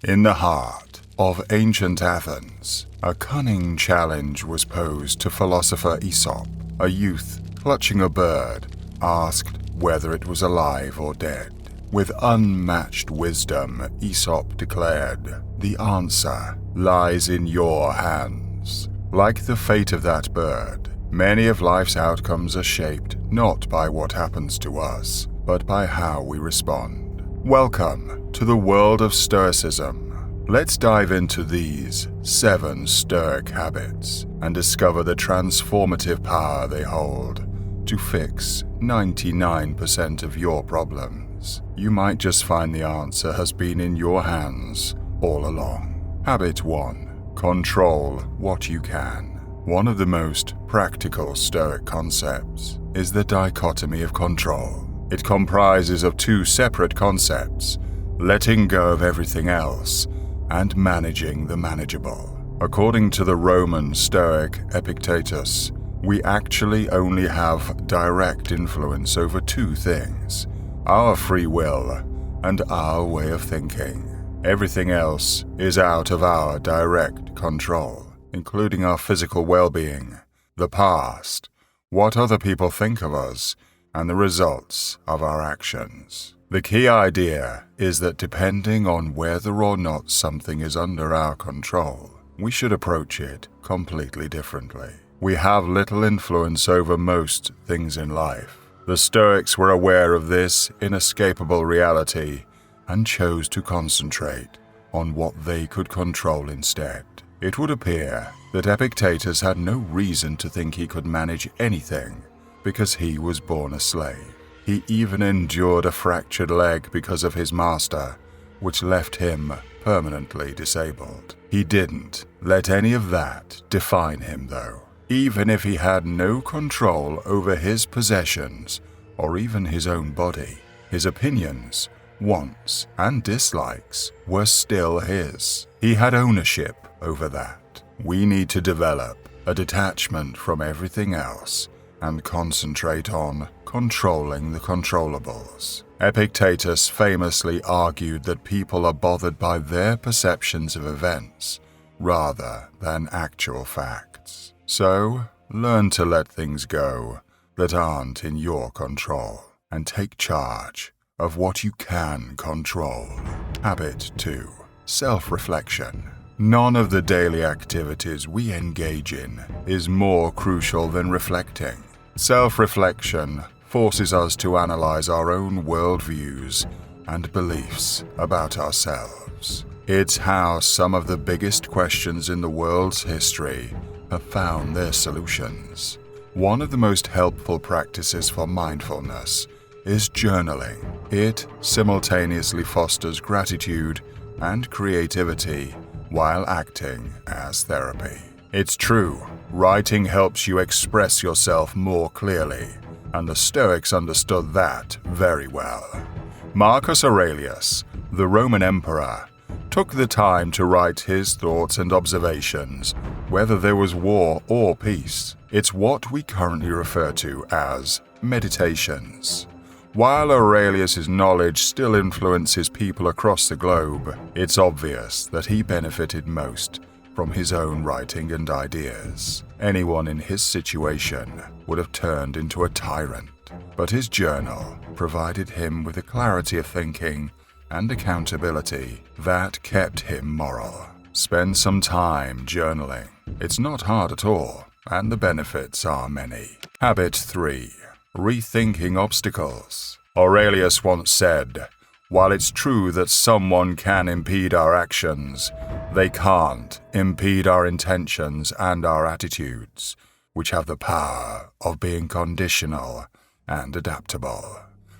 In the heart of ancient Athens, a cunning challenge was posed to philosopher Aesop. A youth, clutching a bird, asked whether it was alive or dead. With unmatched wisdom, Aesop declared, "The answer lies in your hands." Like the fate of that bird, many of life's outcomes are shaped not by what happens to us, but by how we respond. Welcome to the world of Stoicism. Let's dive into these 7 Stoic habits and discover the transformative power they hold to fix 99% of your problems. You might just find the answer has been in your hands all along. Habit 1. Control what you can. One of the most practical Stoic concepts is the dichotomy of control. It comprises of 2 separate concepts: letting go of everything else and managing the manageable. According to the Roman Stoic Epictetus, we actually only have direct influence over 2 things: our free will and our way of thinking. Everything else is out of our direct control, including our physical well-being, the past, what other people think of us, and the results of our actions. The key idea is that depending on whether or not something is under our control, we should approach it completely differently. We have little influence over most things in life. The Stoics were aware of this inescapable reality and chose to concentrate on what they could control instead. It would appear that Epictetus had no reason to think he could manage anything because he was born a slave. He even endured a fractured leg because of his master, which left him permanently disabled. He didn't let any of that define him, though. Even if he had no control over his possessions or even his own body, his opinions, wants, and dislikes were still his. He had ownership over that. We need to develop a detachment from everything else and concentrate on controlling the controllables. Epictetus famously argued that people are bothered by their perceptions of events rather than actual facts. So, learn to let things go that aren't in your control and take charge of what you can control. Habit 2. Self-reflection. None of the daily activities we engage in is more crucial than reflecting. Self-reflection forces us to analyze our own worldviews and beliefs about ourselves. It's how some of the biggest questions in the world's history have found their solutions. One of the most helpful practices for mindfulness is journaling. It simultaneously fosters gratitude and creativity while acting as therapy. It's true, writing helps you express yourself more clearly, and the Stoics understood that very well. Marcus Aurelius, the Roman emperor, took the time to write his thoughts and observations, whether there was war or peace. It's what we currently refer to as meditations. While Aurelius's knowledge still influences people across the globe, it's obvious that he benefited most from his own writing and ideas. Anyone in his situation would have turned into a tyrant, but his journal provided him with a clarity of thinking and accountability that kept him moral. Spend some time journaling. It's not hard at all, and the benefits are many. Habit 3. Rethinking obstacles. Aurelius once said, "While it's true that someone can impede our actions, they can't impede our intentions and our attitudes, which have the power of being conditional and adaptable."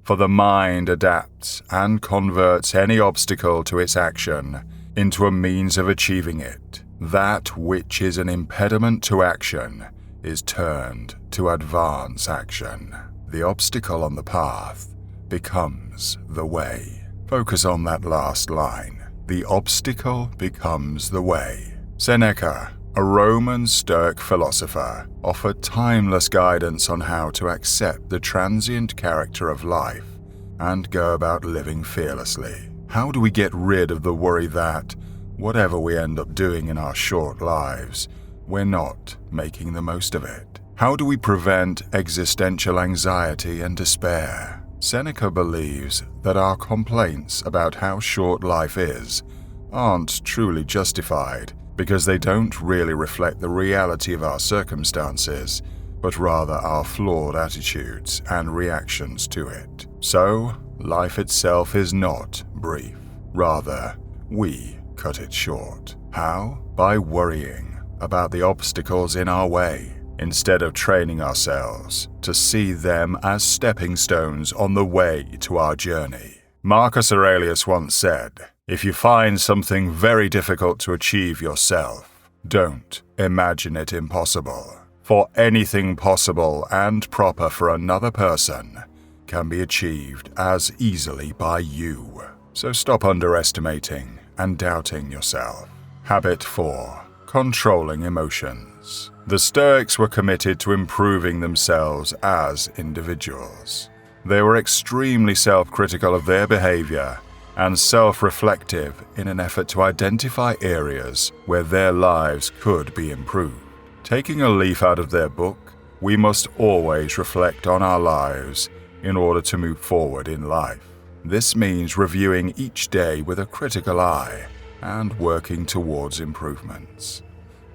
For the mind adapts and converts any obstacle to its action into a means of achieving it. That which is an impediment to action is turned to advance action. The obstacle on the path becomes the way. Focus on that last line. The obstacle becomes the way. Seneca, a Roman Stoic philosopher, offered timeless guidance on how to accept the transient character of life and go about living fearlessly. How do we get rid of the worry that, whatever we end up doing in our short lives, we're not making the most of it? How do we prevent existential anxiety and despair? Seneca believes that our complaints about how short life is aren't truly justified because they don't really reflect the reality of our circumstances, but rather our flawed attitudes and reactions to it. So, life itself is not brief. Rather, we cut it short. How? By worrying about the obstacles in our way, instead of training ourselves to see them as stepping stones on the way to our journey. Marcus Aurelius once said, "If you find something very difficult to achieve yourself, don't imagine it impossible. For anything possible and proper for another person can be achieved as easily by you." So stop underestimating and doubting yourself. Habit 4. Controlling emotions. The Stoics were committed to improving themselves as individuals. They were extremely self-critical of their behavior and self-reflective in an effort to identify areas where their lives could be improved. Taking a leaf out of their book, we must always reflect on our lives in order to move forward in life. This means reviewing each day with a critical eye and working towards improvements.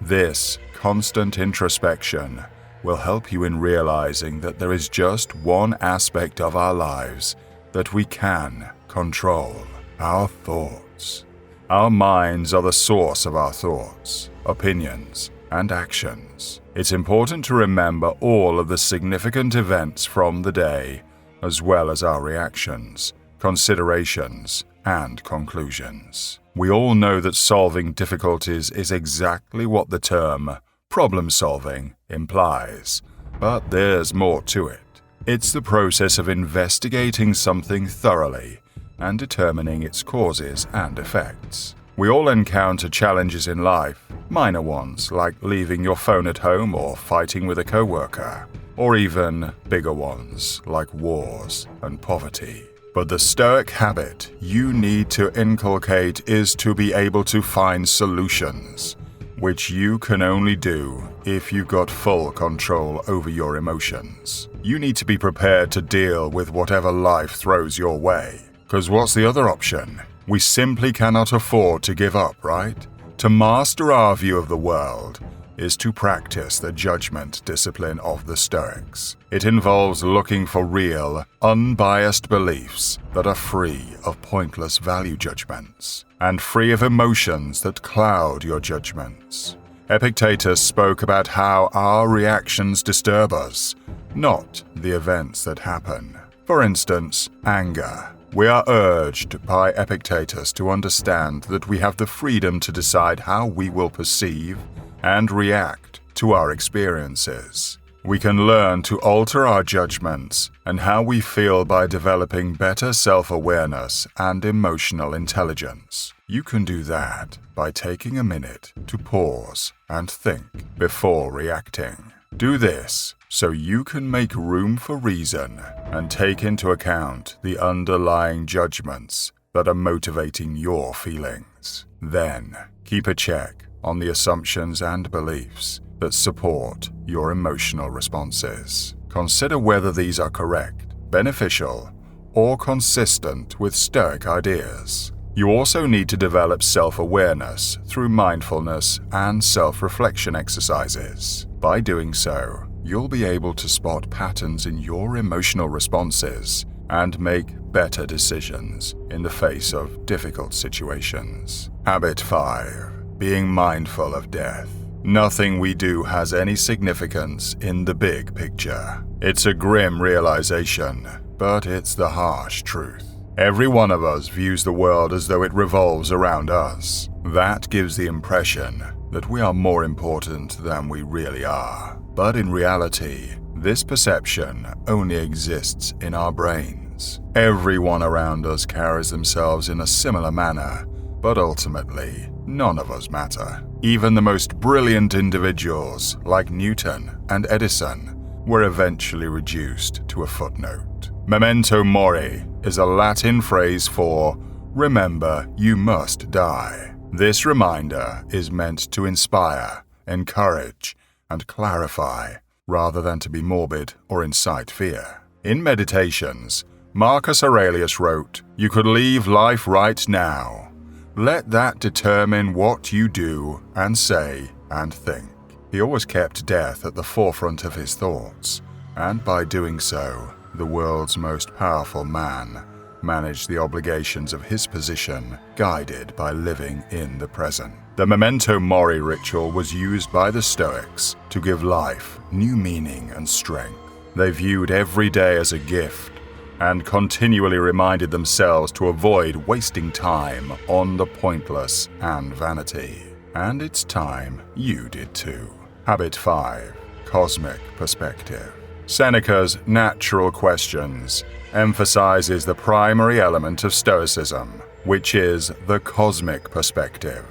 This constant introspection will help you in realizing that there is just one aspect of our lives that we can control: our thoughts. Our minds are the source of our thoughts, opinions, and actions. It's important to remember all of the significant events from the day, as well as our reactions, considerations, and conclusions. We all know that solving difficulties is exactly what the term problem-solving implies, but there's more to it. It's the process of investigating something thoroughly and determining its causes and effects. We all encounter challenges in life, minor ones like leaving your phone at home or fighting with a coworker, or even bigger ones like wars and poverty. But the Stoic habit you need to inculcate is to be able to find solutions, which you can only do if you've got full control over your emotions. You need to be prepared to deal with whatever life throws your way. Because what's the other option? We simply cannot afford to give up, right? To master our view of the world is to practice the judgment discipline of the Stoics. It involves looking for real, unbiased beliefs that are free of pointless value judgments and free of emotions that cloud your judgments. Epictetus spoke about how our reactions disturb us, not the events that happen. For instance, anger. We are urged by Epictetus to understand that we have the freedom to decide how we will perceive and react to our experiences. We can learn to alter our judgments and how we feel by developing better self-awareness and emotional intelligence. You can do that by taking a minute to pause and think before reacting. Do this so you can make room for reason and take into account the underlying judgments that are motivating your feelings. Then, keep a check on the assumptions and beliefs that support your emotional responses. Consider whether these are correct, beneficial, or consistent with Stoic ideas. You also need to develop self-awareness through mindfulness and self-reflection exercises. By doing so, you'll be able to spot patterns in your emotional responses and make better decisions in the face of difficult situations. Habit 5. Being mindful of death. Nothing we do has any significance in the big picture. It's a grim realization, but it's the harsh truth. Every one of us views the world as though it revolves around us. That gives the impression that we are more important than we really are. But in reality, this perception only exists in our brains. Everyone around us carries themselves in a similar manner, but ultimately, none of us matter. Even the most brilliant individuals, like Newton and Edison, were eventually reduced to a footnote. Memento mori is a Latin phrase for remember you must die. This reminder is meant to inspire, encourage, and clarify, rather than to be morbid or incite fear. In Meditations, Marcus Aurelius wrote, "You could leave life right now. Let that determine what you do and say and think." He always kept death at the forefront of his thoughts, and by doing so, the world's most powerful man managed the obligations of his position, guided by living in the present. The memento mori ritual was used by the Stoics to give life new meaning and strength. They viewed every day as a gift and continually reminded themselves to avoid wasting time on the pointless and vanity. And it's time you did too. Habit 5. Cosmic perspective. Seneca's Natural Questions emphasizes the primary element of Stoicism, which is the cosmic perspective.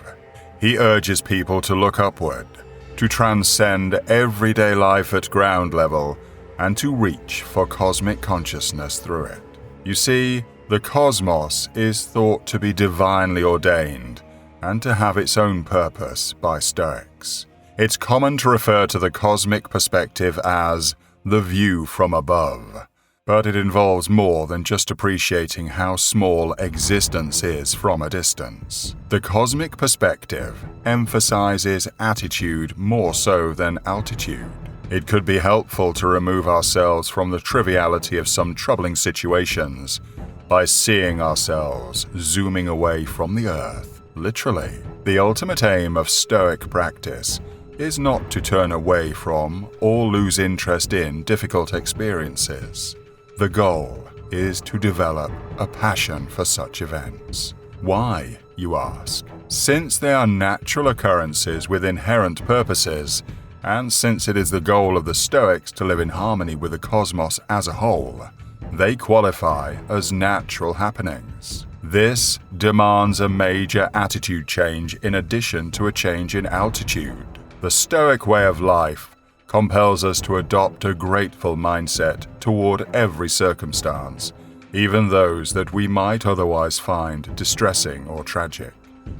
He urges people to look upward, to transcend everyday life at ground level, and to reach for cosmic consciousness through it. You see, the cosmos is thought to be divinely ordained and to have its own purpose by Stoics. It's common to refer to the cosmic perspective as the view from above, but it involves more than just appreciating how small existence is from a distance. The cosmic perspective emphasizes attitude more so than altitude. It could be helpful to remove ourselves from the triviality of some troubling situations by seeing ourselves zooming away from the earth, literally. The ultimate aim of Stoic practice is not to turn away from or lose interest in difficult experiences. The goal is to develop a passion for such events. Why, you ask? Since they are natural occurrences with inherent purposes, and since it is the goal of the Stoics to live in harmony with the cosmos as a whole, they qualify as natural happenings. This demands a major attitude change in addition to a change in altitude. The Stoic way of life compels us to adopt a grateful mindset toward every circumstance, even those that we might otherwise find distressing or tragic.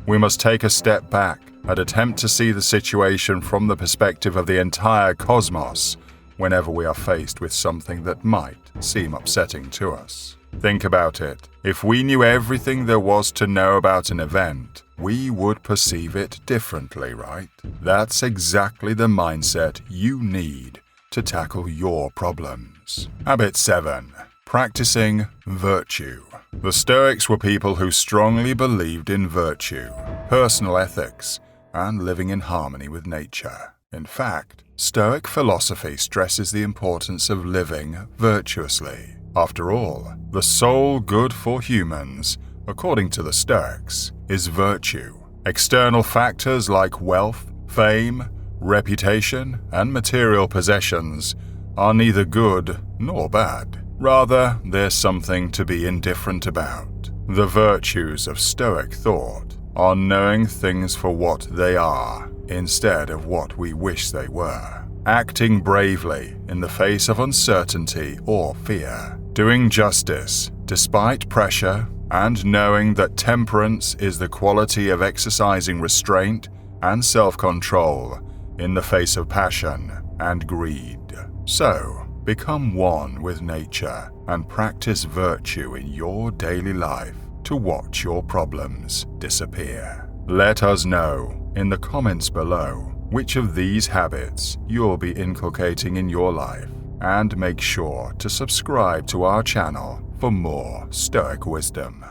We must take a step back and attempt to see the situation from the perspective of the entire cosmos whenever we are faced with something that might seem upsetting to us. Think about it. If we knew everything there was to know about an event, we would perceive it differently, right? That's exactly the mindset you need to tackle your problems. Habit 7. Practicing virtue. The Stoics were people who strongly believed in virtue, personal ethics, and living in harmony with nature. In fact, Stoic philosophy stresses the importance of living virtuously. After all, the sole good for humans, according to the Stoics, is virtue. External factors like wealth, fame, reputation, and material possessions are neither good nor bad. Rather, there's something to be indifferent about. The virtues of Stoic thought are knowing things for what they are instead of what we wish they were, acting bravely in the face of uncertainty or fear, doing justice despite pressure, and knowing that temperance is the quality of exercising restraint and self-control in the face of passion and greed. So, become one with nature and practice virtue in your daily life to watch your problems disappear. Let us know in the comments below which of these habits you'll be inculcating in your life, and make sure to subscribe to our channel for more Stoic wisdom.